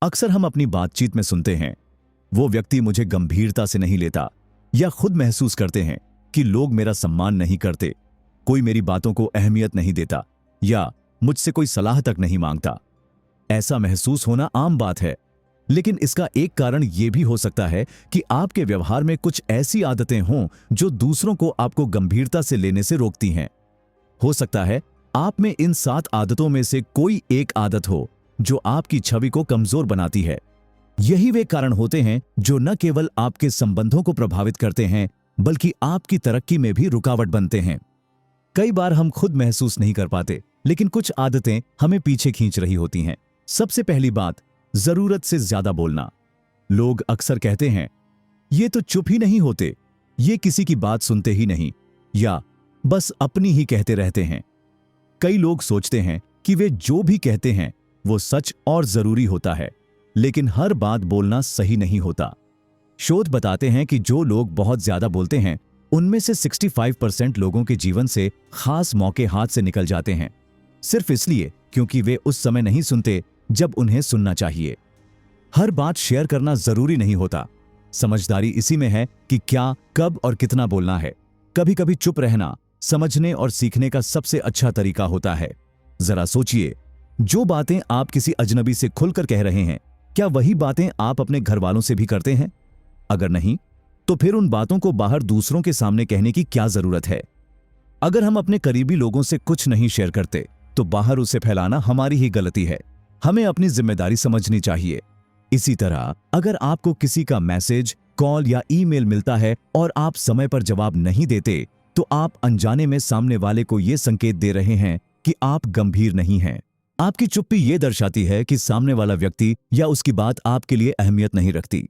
अक्सर हम अपनी बातचीत में सुनते हैं, वो व्यक्ति मुझे गंभीरता से नहीं लेता, या खुद महसूस करते हैं कि लोग मेरा सम्मान नहीं करते, कोई मेरी बातों को अहमियत नहीं देता, या मुझसे कोई सलाह तक नहीं मांगता। ऐसा महसूस होना आम बात है, लेकिन इसका एक कारण यह भी हो सकता है कि आपके व्यवहार में कुछ ऐसी आदतें हों जो दूसरों को आपको गंभीरता से लेने से रोकती हैं। हो सकता है आप में इन 7 आदतों में से कोई एक आदत हो जो आपकी छवि को कमजोर बनाती है। यही वे कारण होते हैं जो न केवल आपके संबंधों को प्रभावित करते हैं, बल्कि आपकी तरक्की में भी रुकावट बनते हैं। कई बार हम खुद महसूस नहीं कर पाते, लेकिन कुछ आदतें हमें पीछे खींच रही होती हैं। सबसे पहली बात, जरूरत से ज्यादा बोलना। लोग अक्सर कहते हैं, ये तो चुप ही नहीं होते, ये किसी की बात सुनते ही नहीं, या बस अपनी ही कहते रहते हैं। कई लोग सोचते हैं कि वे जो भी कहते हैं वो सच और जरूरी होता है, लेकिन हर बात बोलना सही नहीं होता। शोध बताते हैं कि जो लोग बहुत ज्यादा बोलते हैं, उनमें से 65% लोगों के जीवन से खास मौके हाथ से निकल जाते हैं, सिर्फ इसलिए क्योंकि वे उस समय नहीं सुनते जब उन्हें सुनना चाहिए। हर बात शेयर करना जरूरी नहीं होता। समझदारी इसी में है कि क्या, कब और कितना बोलना है। कभी कभी चुप रहना समझने और सीखने का सबसे अच्छा तरीका होता है। जरा सोचिए, जो बातें आप किसी अजनबी से खुलकर कह रहे हैं, क्या वही बातें आप अपने घर वालों से भी करते हैं? अगर नहीं, तो फिर उन बातों को बाहर दूसरों के सामने कहने की क्या जरूरत है? अगर हम अपने करीबी लोगों से कुछ नहीं शेयर करते, तो बाहर उसे फैलाना हमारी ही गलती है। हमें अपनी जिम्मेदारी समझनी चाहिए। इसी तरह अगर आपको किसी का मैसेज, कॉल या ईमेल मिलता है और आप समय पर जवाब नहीं देते, तो आप अनजाने में सामने वाले को यह संकेत दे रहे हैं कि आप गंभीर नहीं हैं। आपकी चुप्पी यह दर्शाती है कि सामने वाला व्यक्ति या उसकी बात आपके लिए अहमियत नहीं रखती।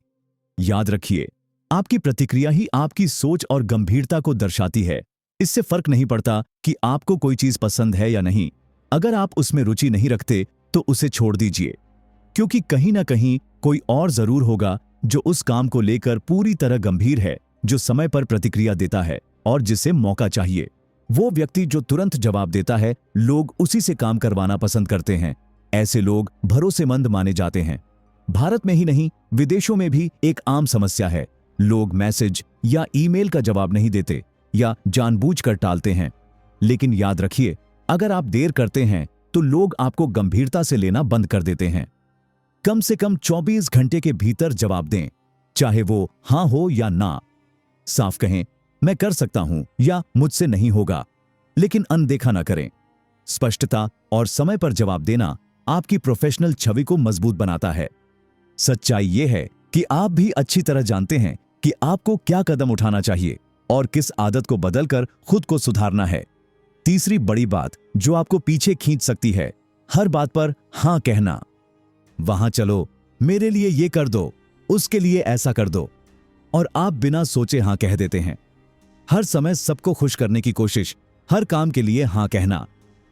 याद रखिए, आपकी प्रतिक्रिया ही आपकी सोच और गंभीरता को दर्शाती है। इससे फर्क नहीं पड़ता कि आपको कोई चीज पसंद है या नहीं। अगर आप उसमें रुचि नहीं रखते, तो उसे छोड़ दीजिए, क्योंकि कहीं ना कहीं कोई और जरूर होगा जो उस काम को लेकर पूरी तरह गंभीर है, जो समय पर प्रतिक्रिया देता है और जिसे मौका चाहिए। वो व्यक्ति जो तुरंत जवाब देता है, लोग उसी से काम करवाना पसंद करते हैं। ऐसे लोग भरोसेमंद माने जाते हैं। भारत में ही नहीं, विदेशों में भी एक आम समस्या है। लोग मैसेज या ईमेल का जवाब नहीं देते या जानबूझकर टालते हैं। लेकिन याद रखिए, अगर आप देर करते हैं, तो लोग आपको गंभीरता से लेना बंद कर देते हैं। कम से कम 24 घंटे के भीतर जवाब दें, चाहे वो हां हो या ना। साफ कहें, मैं कर सकता हूं या मुझसे नहीं होगा, लेकिन अनदेखा ना करें। स्पष्टता और समय पर जवाब देना आपकी प्रोफेशनल छवि को मजबूत बनाता है। सच्चाई यह है कि आप भी अच्छी तरह जानते हैं कि आपको क्या कदम उठाना चाहिए और किस आदत को बदलकर खुद को सुधारना है। तीसरी बड़ी बात जो आपको पीछे खींच सकती है, हर बात पर हां कहना। वहां चलो, मेरे लिए ये कर दो, उसके लिए ऐसा कर दो, और आप बिना सोचे हां कह देते हैं। हर समय सबको खुश करने की कोशिश, हर काम के लिए हां कहना।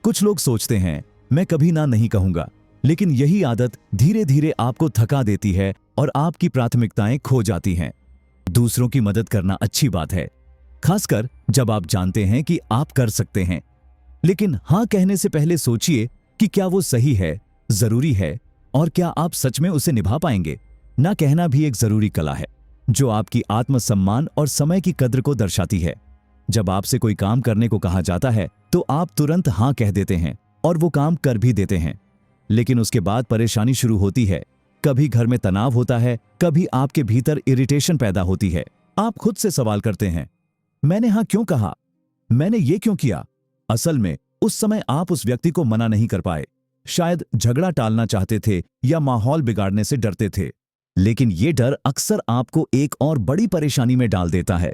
कुछ लोग सोचते हैं, मैं कभी ना नहीं कहूंगा, लेकिन यही आदत धीरे धीरे आपको थका देती है और आपकी प्राथमिकताएं खो जाती हैं। दूसरों की मदद करना अच्छी बात है, खासकर जब आप जानते हैं कि आप कर सकते हैं। लेकिन हां कहने से पहले सोचिए कि क्या वो सही है, जरूरी है, और क्या आप सच में उसे निभा पाएंगे। ना कहना भी एक जरूरी कला है, जो आपकी आत्मसम्मान और समय की कद्र को दर्शाती है। जब आपसे कोई काम करने को कहा जाता है, तो आप तुरंत हां कह देते हैं और वो काम कर भी देते हैं। लेकिन उसके बाद परेशानी शुरू होती है। कभी घर में तनाव होता है, कभी आपके भीतर इरिटेशन पैदा होती है। आप खुद से सवाल करते हैं, मैंने हां क्यों कहा, मैंने ये क्यों किया? असल में उस समय आप उस व्यक्ति को मना नहीं कर पाए। शायद झगड़ा टालना चाहते थे या माहौल बिगाड़ने से डरते थे। लेकिन ये डर अक्सर आपको एक और बड़ी परेशानी में डाल देता है,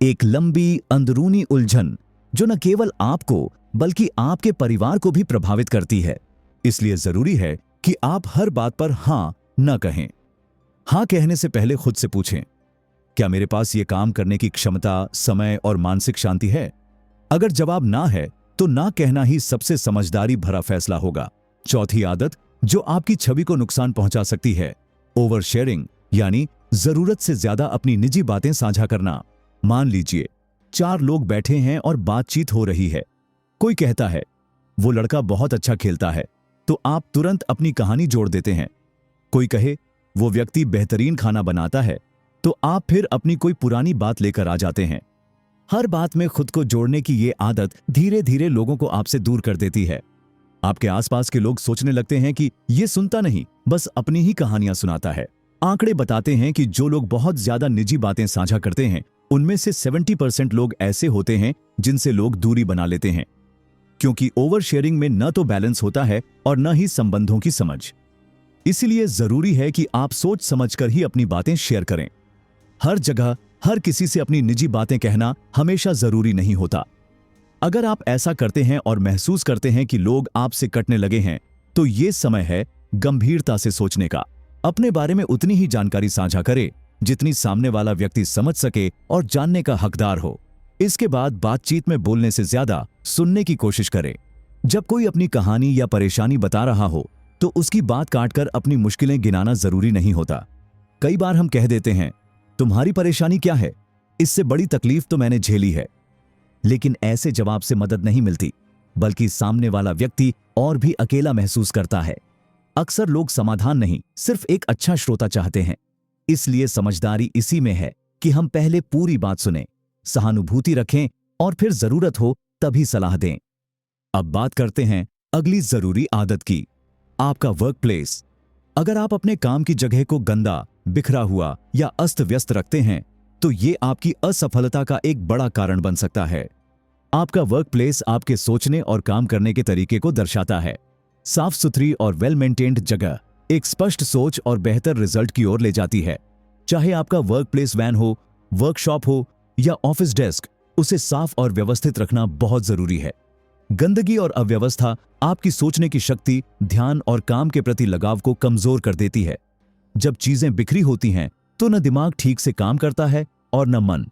एक लंबी अंदरूनी उलझन जो न केवल आपको बल्कि आपके परिवार को भी प्रभावित करती है। इसलिए जरूरी है कि आप हर बात पर हां न कहें। हां कहने से पहले खुद से पूछें, क्या मेरे पास यह काम करने की क्षमता, समय और मानसिक शांति है? अगर जवाब ना है, तो ना कहना ही सबसे समझदारी भरा फैसला होगा। चौथी आदत जो आपकी छवि को नुकसान पहुंचा सकती है, ओवर शेयरिंग, यानी जरूरत से ज्यादा अपनी निजी बातें साझा करना। मान लीजिए 4 लोग बैठे हैं और बातचीत हो रही है। कोई कहता है, वो लड़का बहुत अच्छा खेलता है, तो आप तुरंत अपनी कहानी जोड़ देते हैं। कोई कहे वो व्यक्ति बेहतरीन खाना बनाता है, तो आप फिर अपनी कोई पुरानी बात लेकर आ जाते हैं। हर बात में खुद को जोड़ने की ये आदत धीरे धीरे लोगों को आपसे दूर कर देती है। आपके आसपास के लोग सोचने लगते हैं कि ये सुनता नहीं, बस अपनी ही कहानियां सुनाता है। आंकड़े बताते हैं कि जो लोग बहुत ज्यादा निजी बातें साझा करते हैं, उनमें से 70% लोग ऐसे होते हैं जिनसे लोग दूरी बना लेते हैं, क्योंकि ओवर शेयरिंग में न तो बैलेंस होता है और न ही संबंधों की समझ। इसीलिए जरूरी है कि आप सोच समझकर ही अपनी बातें शेयर करें। हर जगह हर किसी से अपनी निजी बातें कहना हमेशा जरूरी नहीं होता। अगर आप ऐसा करते हैं और महसूस करते हैं कि लोग आपसे कटने लगे हैं, तो ये समय है गंभीरता से सोचने का। अपने बारे में उतनी ही जानकारी साझा करें जितनी सामने वाला व्यक्ति समझ सके और जानने का हकदार हो। इसके बाद बातचीत में बोलने से ज्यादा सुनने की कोशिश करें। जब कोई अपनी कहानी या परेशानी बता रहा हो, तो उसकी बात काटकर अपनी मुश्किलें गिनाना जरूरी नहीं होता। कई बार हम कह देते हैं, तुम्हारी परेशानी क्या है, इससे बड़ी तकलीफ तो मैंने झेली है। लेकिन ऐसे जवाब से मदद नहीं मिलती, बल्कि सामने वाला व्यक्ति और भी अकेला महसूस करता है। अक्सर लोग समाधान नहीं, सिर्फ एक अच्छा श्रोता चाहते हैं। इसलिए समझदारी इसी में है कि हम पहले पूरी बात सुनें, सहानुभूति रखें और फिर जरूरत हो तभी सलाह दें। अब बात करते हैं अगली जरूरी आदत की, आपका वर्क प्लेस। अगर आप अपने काम की जगह को गंदा, बिखरा हुआ या अस्त व्यस्त रखते हैं, तो ये आपकी असफलता का एक बड़ा कारण बन सकता है। आपका वर्क प्लेस आपके सोचने और काम करने के तरीके को दर्शाता है। साफ सुथरी और वेल मेंटेन्ड जगह एक स्पष्ट सोच और बेहतर रिजल्ट की ओर ले जाती है। चाहे आपका वर्क प्लेस वैन हो, वर्कशॉप हो या ऑफिस डेस्क, उसे साफ और व्यवस्थित रखना बहुत जरूरी है। गंदगी और अव्यवस्था आपकी सोचने की शक्ति, ध्यान और काम के प्रति लगाव को कमजोर कर देती है। जब चीजें बिखरी होती हैं, तो न दिमाग ठीक से काम करता है और न मन।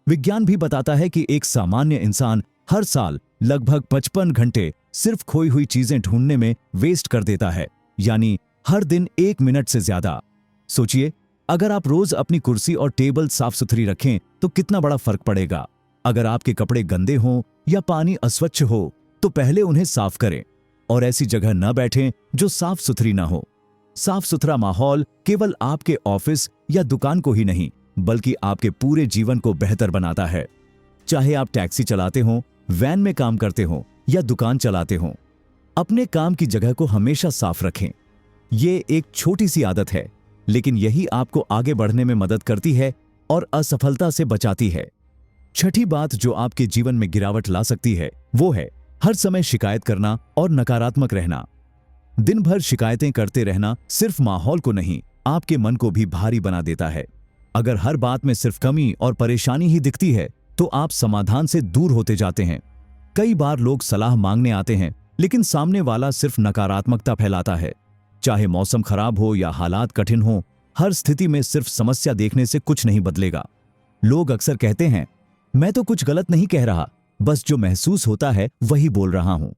विज्ञान भी बताता है कि एक सामान्य इंसान हर साल लगभग 55 घंटे सिर्फ खोई हुई चीजें ढूंढने में वेस्ट कर देता है, यानी हर दिन 1 मिनट से ज्यादा। सोचिए, अगर आप रोज अपनी कुर्सी और टेबल साफ सुथरी रखें तो कितना बड़ा फर्क पड़ेगा। अगर आपके कपड़े गंदे हों या पानी अस्वच्छ हो, तो पहले उन्हें साफ करें और ऐसी जगह न बैठें जो साफ सुथरी ना हो। साफ सुथरा माहौल केवल आपके ऑफिस या दुकान को ही नहीं, बल्कि आपके पूरे जीवन को बेहतर बनाता है। चाहे आप टैक्सी चलाते हो, वैन में काम करते हो या दुकान चलाते हो, अपने काम की जगह को हमेशा साफ रखें। ये एक छोटी सी आदत है, लेकिन यही आपको आगे बढ़ने में मदद करती है और असफलता से बचाती है। छठी बात जो आपके जीवन में गिरावट ला सकती है, वो है हर समय शिकायत करना और नकारात्मक रहना। दिन भर शिकायतें करते रहना सिर्फ माहौल को नहीं, आपके मन को भी भारी बना देता है। अगर हर बात में सिर्फ कमी और परेशानी ही दिखती है, तो आप समाधान से दूर होते जाते हैं। कई बार लोग सलाह मांगने आते हैं, लेकिन सामने वाला सिर्फ नकारात्मकता फैलाता है। चाहे मौसम खराब हो या हालात कठिन हो, हर स्थिति में सिर्फ समस्या देखने से कुछ नहीं बदलेगा। लोग अक्सर कहते हैं, मैं तो कुछ गलत नहीं कह रहा, बस जो महसूस होता है वही बोल रहा हूं।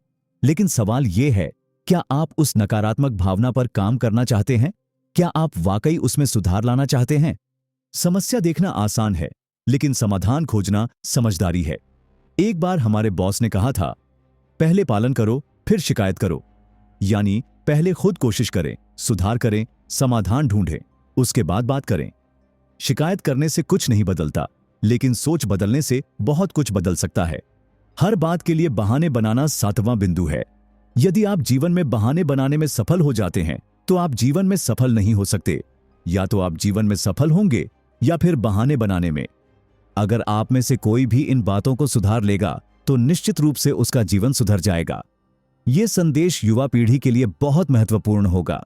लेकिन सवाल यह है, क्या आप उस नकारात्मक भावना पर काम करना चाहते हैं? क्या आप वाकई उसमें सुधार लाना चाहते हैं? समस्या देखना आसान है, लेकिन समाधान खोजना समझदारी है। एक बार हमारे बॉस ने कहा था, पहले पालन करो फिर शिकायत करो। यानी पहले खुद कोशिश करें, सुधार करें, समाधान ढूंढें, उसके बाद बात करें। शिकायत करने से कुछ नहीं बदलता, लेकिन सोच बदलने से बहुत कुछ बदल सकता है। हर बात के लिए बहाने बनाना 7वां बिंदु है। यदि आप जीवन में बहाने बनाने में सफल हो जाते हैं, तो आप जीवन में सफल नहीं हो सकते। या तो आप जीवन में सफल होंगे या फिर बहाने बनाने में। अगर आप में से कोई भी इन बातों को सुधार लेगा, तो निश्चित रूप से उसका जीवन सुधर जाएगा। यह संदेश युवा पीढ़ी के लिए बहुत महत्वपूर्ण होगा।